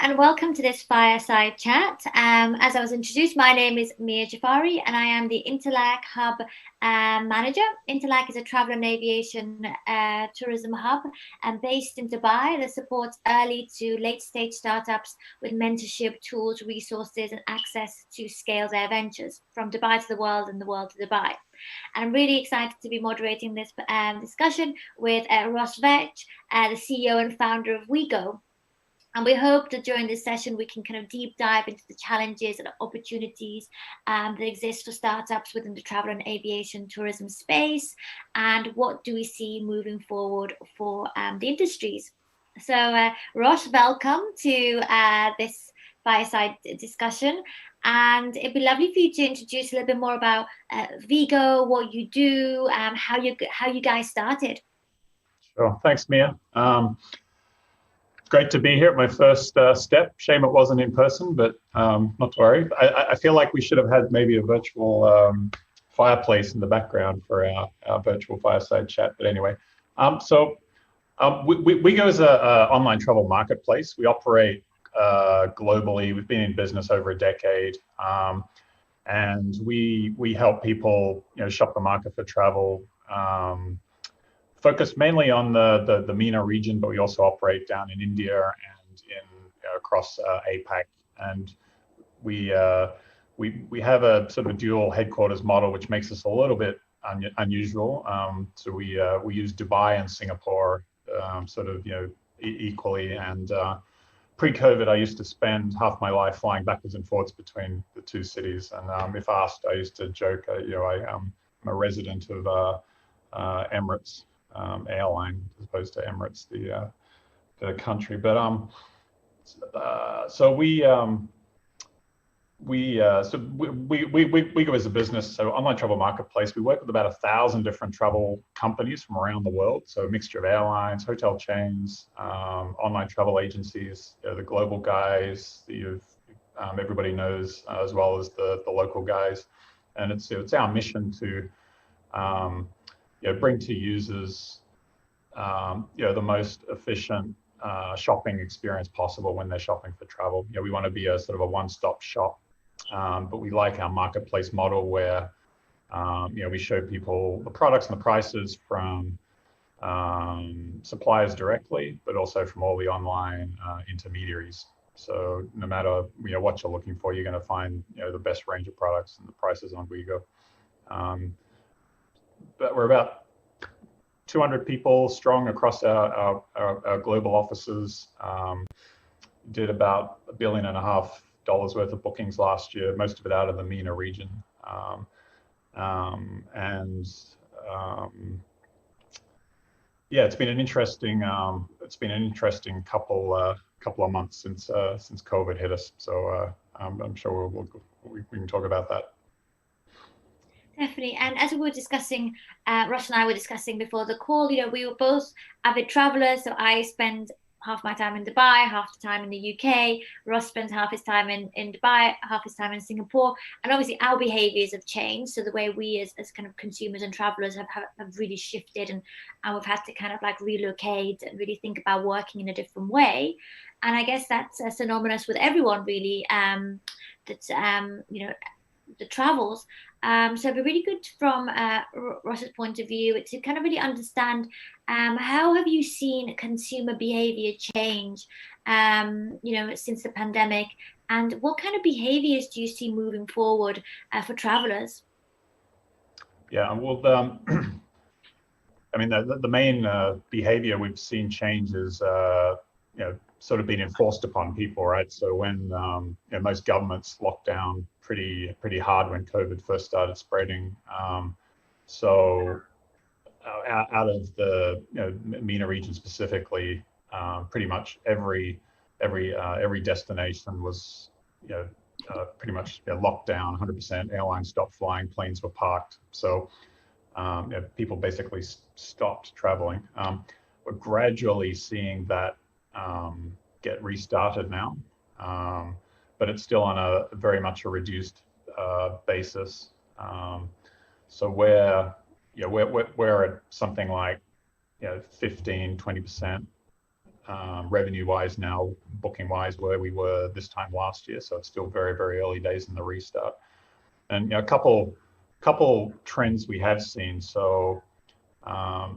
and welcome to this fireside chat. As I was introduced, my name is Mia Jafari and I am the Interlac Hub manager. Interlac is a travel and aviation tourism hub based in Dubai that supports early to late stage startups with mentorship, tools, resources, and access to scale their ventures from Dubai to the world and the world to Dubai. And I'm really excited to be moderating this discussion with Ross Vetch, the CEO and founder of WeGo. And we hope that during this session, we can kind of deep dive into the challenges and opportunities that exist for startups within the travel and aviation tourism space, and what do we see moving forward for the industries. So Ross, welcome to this fireside discussion. And it'd be lovely for you to introduce a little bit more about WeGo, what you do, how you guys started. Sure, thanks, Mia. Great to be here at my first step. Shame it wasn't in person, but not to worry. I feel like we should have had maybe a virtual fireplace in the background for our virtual fireside chat. But anyway, WeGo is an online travel marketplace. We operate globally. We've been in business over a decade, and we help people, shop the market for travel. Focused mainly on the MENA region, but we also operate down in India and across APAC. And we have a sort of a dual headquarters model, which makes us a little bit unusual. So we use Dubai and Singapore equally. And pre-COVID, I used to spend half my life flying backwards and forwards between the two cities. And if asked, I used to joke, I'm a resident of Emirates. Airline as opposed to Emirates, the country. But we go as a business, so online travel marketplace. We work with about 1,000 different travel companies from around the world. So a mixture of airlines, hotel chains, online travel agencies, the global guys that everybody knows, as well as the local guys. And it's our mission to bring to users, the most efficient shopping experience possible when they're shopping for travel. We want to be a sort of a one-stop shop, but we like our marketplace model where, we show people the products and the prices from suppliers directly, but also from all the online intermediaries. So no matter what you're looking for, you're going to find the best range of products and the prices on WeGo. But we're about 200 people strong across our global offices. Did about $1.5 billion worth of bookings last year, most of it out of the MENA region. It's been an interesting couple of months since COVID hit us. So I'm sure we can talk about that. Definitely. And as we were discussing, Ross and I were discussing before the call, we were both avid travelers. So I spend half my time in Dubai, half the time in the UK. Ross spends half his time in Dubai, half his time in Singapore. And obviously our behaviors have changed. So the way we as kind of consumers and travelers have really shifted, and we've had to kind of like relocate and really think about working in a different way. And I guess that's synonymous with everyone really, the travels. So it'd be really good from Ross's point of view to kind of really understand how have you seen consumer behavior change, since the pandemic, and what kind of behaviors do you see moving forward for travelers? Yeah, well, I mean, the main behavior we've seen change is, sort of being enforced upon people, right? So when most governments locked down pretty hard when COVID first started spreading. So out of the MENA region specifically, pretty much every destination was pretty much locked down 100%. Airlines stopped flying, planes were parked. So people basically stopped traveling. We're gradually seeing that get restarted now, but it's still on a very much a reduced basis. So we're at something like 15-20% revenue-wise now, booking-wise, where we were this time last year. So it's still very, very early days in the restart. And a couple trends we have seen. So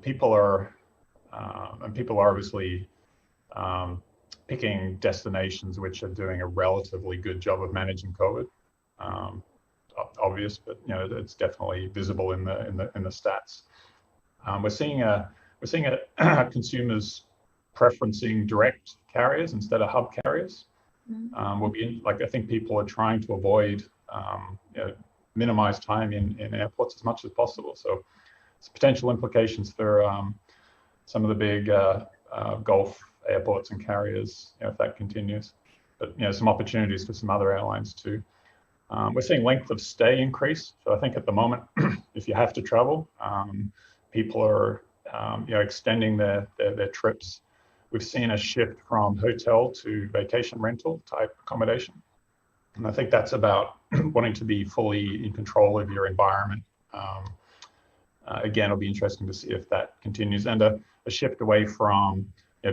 people are obviously picking destinations which are doing a relatively good job of managing COVID. Obvious, but it's definitely visible in the stats. We're seeing consumers preferencing direct carriers instead of hub carriers. I think people are trying to avoid minimize time in airports as much as possible. So it's potential implications for some of the big Gulf airports and carriers if that continues. But some opportunities for some other airlines too. We're seeing length of stay increase. So I think at the moment, if you have to travel, people are extending their trips. We've seen a shift from hotel to vacation rental type accommodation. And I think that's about wanting to be fully in control of your environment. Again, it'll be interesting to see if that continues, and a shift away from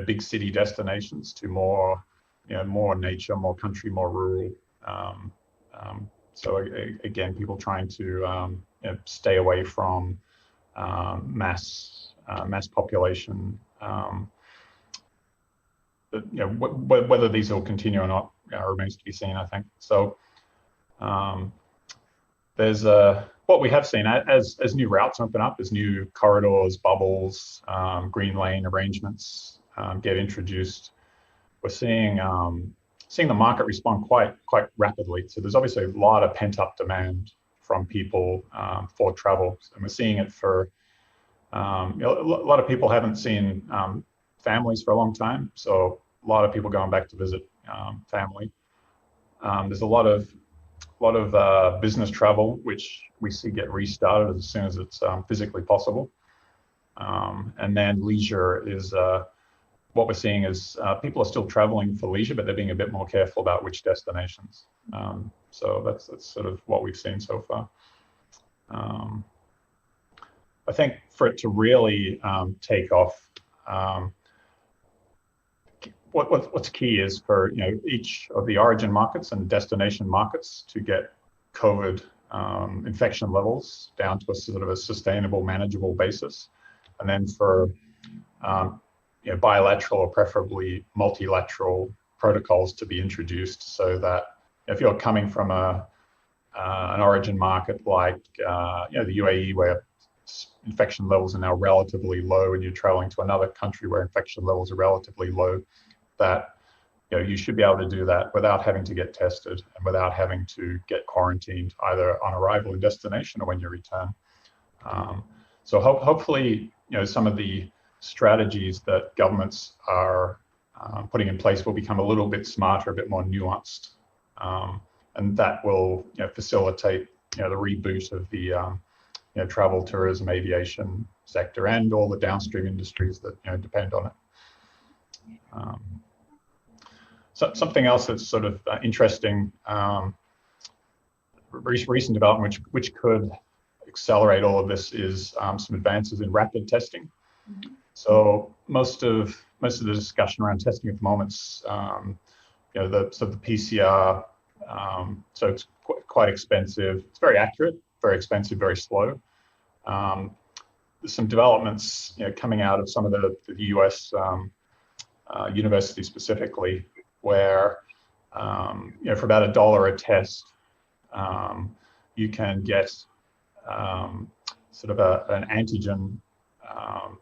big city destinations to more nature, more country, more rural. So again, people trying to stay away from mass population. Whether these will continue or not remains to be seen, I think. So there's what we have seen as new routes open up, as new corridors, bubbles, green lane arrangements get introduced. We're seeing the market respond quite rapidly. So there's obviously a lot of pent-up demand from people for travel, and we're seeing it for a lot of people haven't seen families for a long time, so a lot of people going back to visit family. There's a lot of business travel which we see get restarted as soon as it's physically possible, and then leisure is what we're seeing is people are still traveling for leisure, but they're being a bit more careful about which destinations. So that's sort of what we've seen so far. I think for it to really take off, what's key is for each of the origin markets and destination markets to get COVID infection levels down to a sort of a sustainable, manageable basis, and then for bilateral or preferably multilateral protocols to be introduced, so that if you're coming from an origin market like the UAE, where infection levels are now relatively low, and you're traveling to another country where infection levels are relatively low, that you should be able to do that without having to get tested and without having to get quarantined either on arrival in destination or when you return. So hopefully some of the strategies that governments are putting in place will become a little bit smarter, a bit more nuanced, and that will facilitate the reboot of the travel, tourism, aviation sector, and all the downstream industries that depend on it. So something else that's sort of interesting, recent development which could accelerate all of this is some advances in rapid testing. So most of the discussion around testing at the moment's the PCR. So it's quite expensive. It's very accurate, very expensive, very slow. There's some developments coming out of some of the US universities specifically, where for about $1 a test, you can get sort of an antigen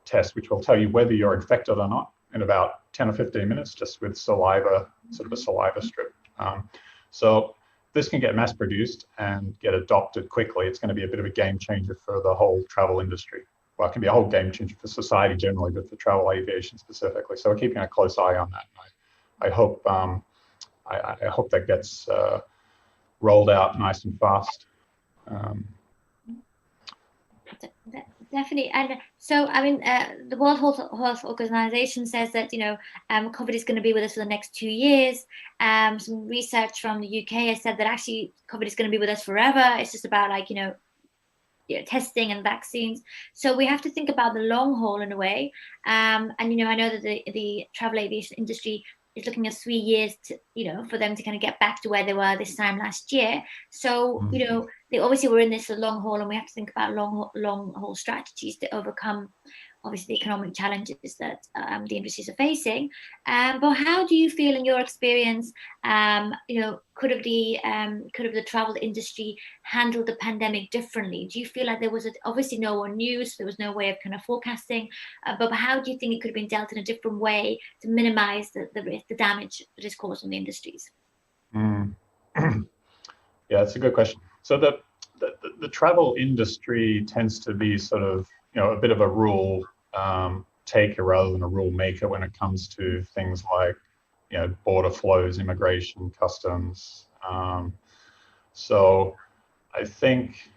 test, which will tell you whether you're infected or not in about 10 or 15 minutes, just with saliva, sort of a saliva strip. So this can get mass produced and get adopted quickly. It's going to be a bit of a game changer for the whole travel industry. Well, it can be a whole game changer for society generally, but for travel aviation specifically. So we're keeping a close eye on that. I hope that gets rolled out nice and fast. Definitely. And so, I mean, the World Health Organization says that, COVID is going to be with us for the next 2 years. Some research from the UK has said that actually COVID is going to be with us forever. It's just about testing and vaccines. So we have to think about the long haul in a way. And I know that the travel aviation industry is looking at 3 years to, for them to kind of get back to where they were this time last year. So, they obviously were in this long haul, and we have to think about long haul strategies to overcome obviously the economic challenges that the industries are facing. But how do you feel in your experience, could have the travel industry handled the pandemic differently? Do you feel like there was obviously no one knew, so there was no way of kind of forecasting, but how do you think it could have been dealt in a different way to minimize the risk, the damage that is caused on the industries? Yeah, that's a good question. So the travel industry tends to be sort of, a bit of a rule taker rather than a rule maker when it comes to things like, border flows, immigration, customs. So I think,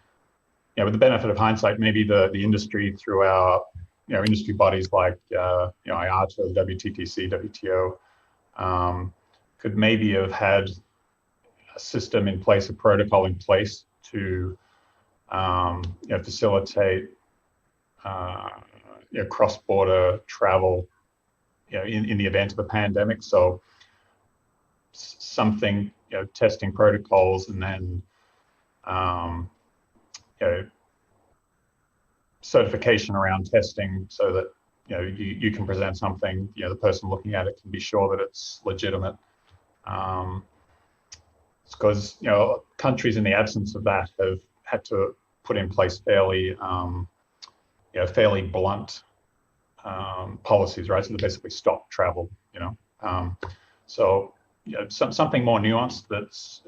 with the benefit of hindsight, maybe the industry through our, industry bodies like, IATA, WTTC, WTO, could maybe have had a system in place, a protocol in place to, facilitate cross-border travel, in the event of a pandemic. So something, testing protocols, and then certification around testing, so that you can present something, the person looking at it can be sure that it's legitimate. Because countries in the absence of that have had to put in place fairly blunt policies, right? So they basically stop travel, So something more nuanced that's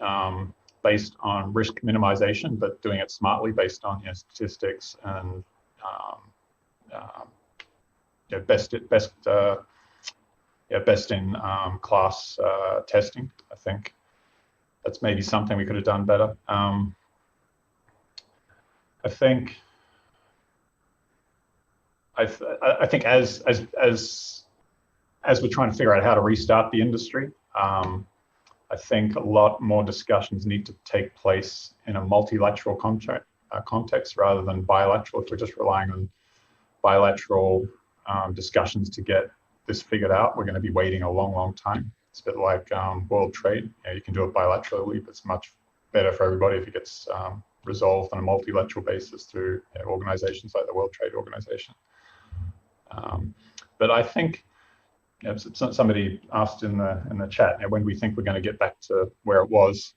based on risk minimization, but doing it smartly based on statistics and best in class testing. I think that's maybe something we could have done better. I think as we're trying to figure out how to restart the industry, I think a lot more discussions need to take place in a multilateral context rather than bilateral. If we're just relying on bilateral discussions to get this figured out, we're going to be waiting a long, long time. It's a bit like world trade. You can do it bilaterally, but it's much better for everybody if it gets resolved on a multilateral basis through organizations like the World Trade Organization. But I think, somebody asked in the chat, when we think we're going to get back to where it was.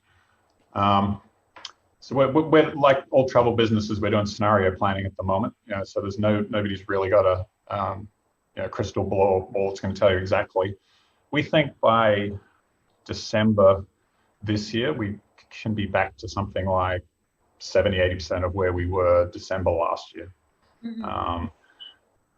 So we're like all travel businesses, we're doing scenario planning at the moment. So there's nobody's really got a crystal ball that's going to tell you exactly. We think by December this year, we can be back to something like 70-80% of where we were December last year.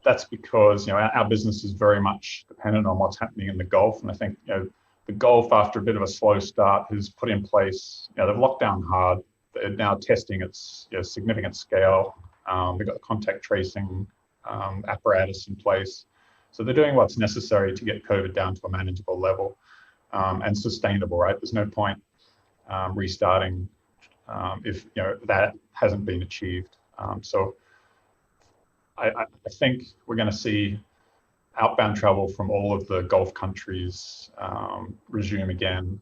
That's because our business is very much dependent on what's happening in the Gulf, and I think the Gulf, after a bit of a slow start, has put in place. They've locked down hard. They're now testing at significant scale. They've got the contact tracing apparatus in place, so they're doing what's necessary to get COVID down to a manageable level and sustainable. Right? There's no point restarting if that hasn't been achieved. So I think we're going to see outbound travel from all of the Gulf countries resume again,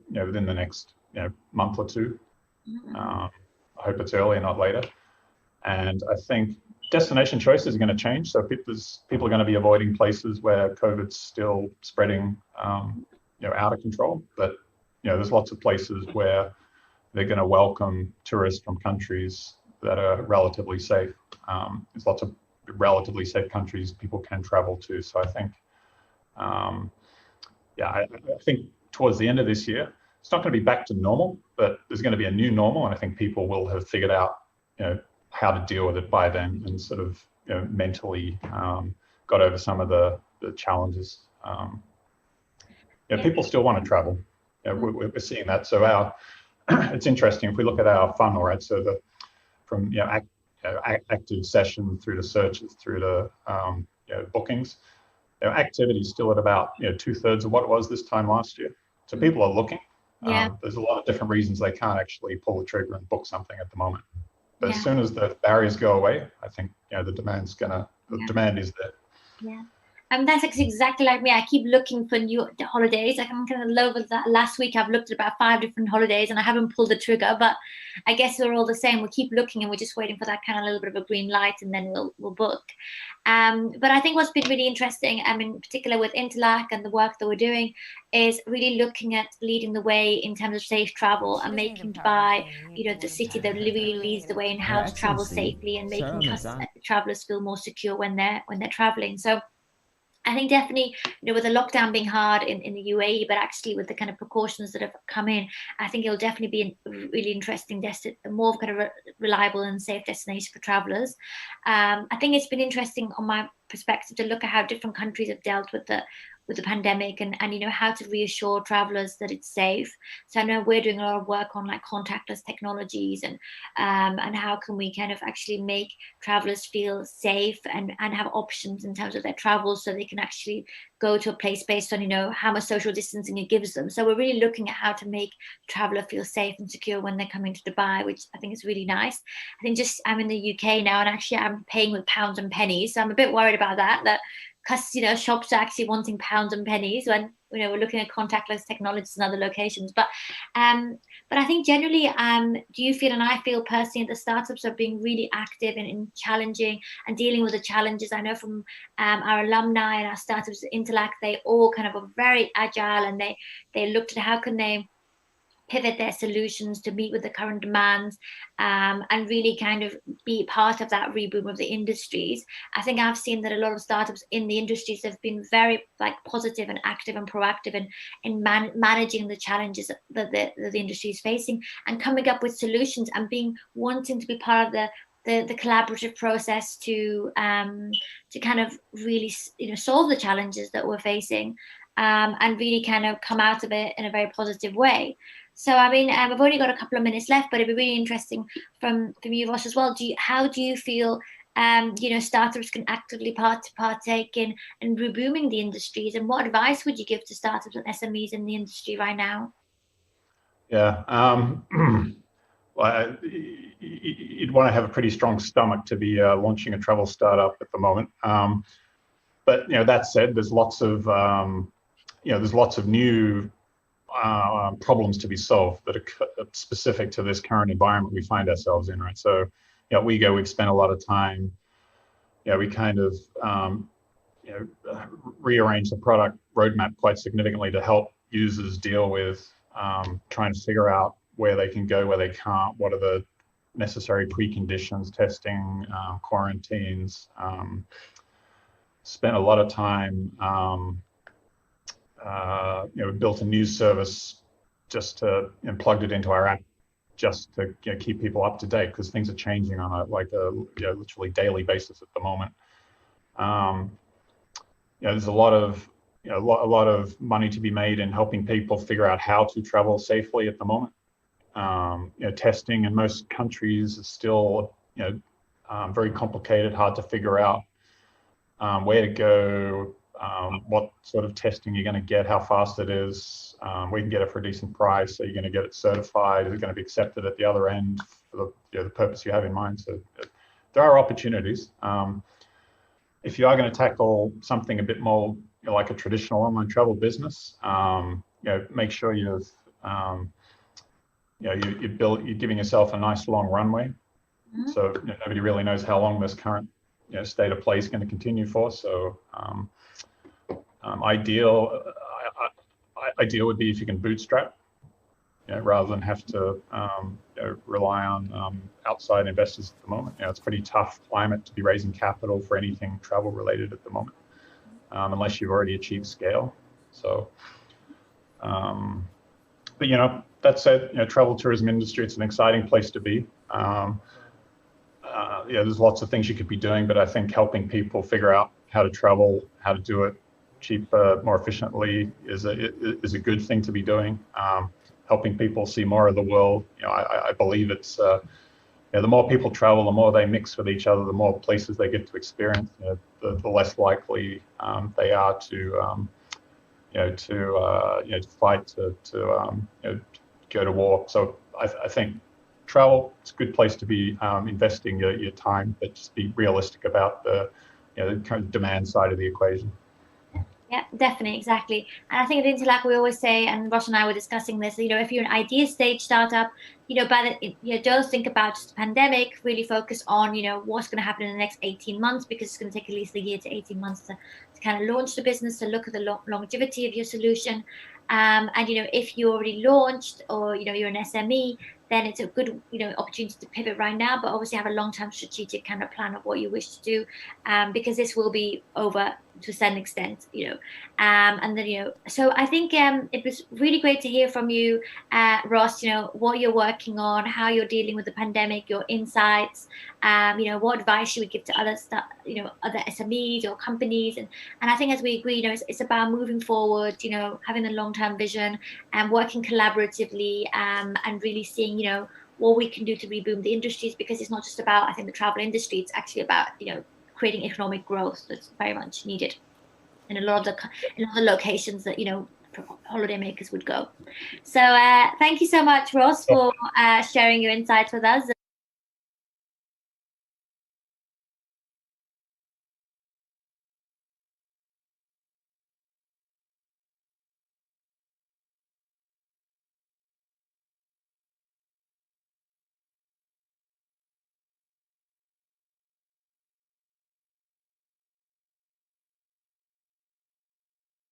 within the next month or two. I hope it's earlier, not later. And I think destination choices are going to change. So people are going to be avoiding places where COVID's still spreading, out of control. But there's lots of places where they're going to welcome tourists from countries that are relatively safe. There's lots of relatively safe countries people can travel to. So I think, I think towards the end of this year, it's not going to be back to normal, but there's going to be a new normal, and I think people will have figured out, how to deal with it by then, and sort of, mentally got over some of the challenges. People still want to travel. We're seeing that. So it's interesting if we look at our funnel, right? So from active session through to searches through to bookings, activity is still at about 2/3 of what it was this time last year. So people are looking. There's a lot of different reasons they can't actually pull the trigger and book something at the moment. But as soon as the barriers go away, I think the demand is there. Yeah. That's actually exactly like me. I keep looking for new holidays. Like I'm kind of over that. Last week I've looked at about 5 different holidays and I haven't pulled the trigger, but I guess we're all the same. We keep looking and we're just waiting for that kind of little bit of a green light and then we'll book. But I think what's been really interesting, in particular with Interlac and the work that we're doing, is really looking at leading the way in terms of safe travel and making Dubai, the city that really leads the way in how to travel safely and making travelers feel more secure when they're traveling. So I think definitely, with the lockdown being hard in the UAE, but actually with the kind of precautions that have come in, I think it'll definitely be a really interesting more kind of reliable and safe destination for travelers. I think it's been interesting on my perspective to look at how different countries have dealt with the pandemic and how to reassure travelers that it's safe. So I know we're doing a lot of work on like contactless technologies and how can we kind of actually make travelers feel safe and have options in terms of their travel so they can actually go to a place based on how much social distancing it gives them. So we're really looking at how to make traveler feel safe and secure when they're coming to Dubai, which I think is really nice. I think I'm in the UK now and actually I'm paying with pounds and pennies, so I'm a bit worried about that because shops are actually wanting pounds and pennies when we're looking at contactless technologies in other locations. But I think generally, do you feel, and I feel personally, the startups are being really active in challenging and dealing with the challenges. I know from our alumni and our startups at Interlac, they all kind of are very agile and they looked at how can they pivot their solutions to meet with the current demands and really kind of be part of that reboom of the industries. I think I've seen that a lot of startups in the industries have been very positive and active and proactive in managing the challenges that the industry is facing and coming up with solutions and wanting to be part of the collaborative process to kind of really solve the challenges that we're facing and really kind of come out of it in a very positive way. So, I've only got a couple of minutes left, but it'd be really interesting from you, Ross, as well. How do you feel, startups can actively partake in rebooming the industries, and what advice would you give to startups and SMEs in the industry right now? Yeah, well, you'd want to have a pretty strong stomach to be launching a travel startup at the moment. But that said, there's lots of new problems to be solved that are specific to this current environment we find ourselves in, right? So, we've spent a lot of time, we kind of, rearrange the product roadmap quite significantly to help users deal with trying to figure out where they can go, where they can't, what are the necessary preconditions, testing, quarantines. Spent a lot of time built a news service and plugged it into our app just to keep people up to date because things are changing on a literally daily basis at the moment. There's a lot of money to be made in helping people figure out how to travel safely at the moment. Testing in most countries is still very complicated, hard to figure out where to go. What sort of testing you're going to get, how fast it is, we can get it for a decent price. So you're going to get it certified. Is it going to be accepted at the other end for the purpose you have in mind? So there are opportunities. If you are going to tackle something a bit more like a traditional online travel business, make sure you're giving yourself a nice long runway. Mm-hmm. So nobody really knows how long this current state of play is going to continue for. So ideal would be if you can bootstrap, rather than have to rely on outside investors at the moment. It's a pretty tough climate to be raising capital for anything travel related at the moment, unless you've already achieved scale. So, but that said, travel tourism industry, it's an exciting place to be. There's lots of things you could be doing, but I think helping people figure out how to travel, how to do it cheaper, more efficiently is a good thing to be doing. Helping people see more of the world. I believe it's the more people travel, the more they mix with each other, the more places they get to experience. The less likely they are to fight, to go to war. So I think travel, it's a good place to be investing your time, but just be realistic about the the kind of demand side of the equation. Yeah, definitely, exactly. And I think at Interact we always say, and Ross and I were discussing this, if you're an idea stage startup, don't think about just the pandemic, really focus on, what's going to happen in the next 18 months, because it's going to take at least a year to 18 months to kind of launch the business, to look at the longevity of your solution. And, if you already launched or, you're an SME, then it's a good, opportunity to pivot right now, but obviously have a long-term strategic kind of plan of what you wish to do, because this will be over to a certain extent, and then, so I think it was really great to hear from you, Ross, what you're working on, how you're dealing with the pandemic, your insights, what advice you would give to other other SMEs or companies. And I think, as we agree, it's about moving forward, having a long-term vision and working collaboratively, and really seeing, what we can do to reboom the industries, because it's not just about, I think, the travel industry, it's actually about, creating economic growth that's very much needed in a lot of the locations that holidaymakers would go. So thank you so much, Ross, for sharing your insights with us.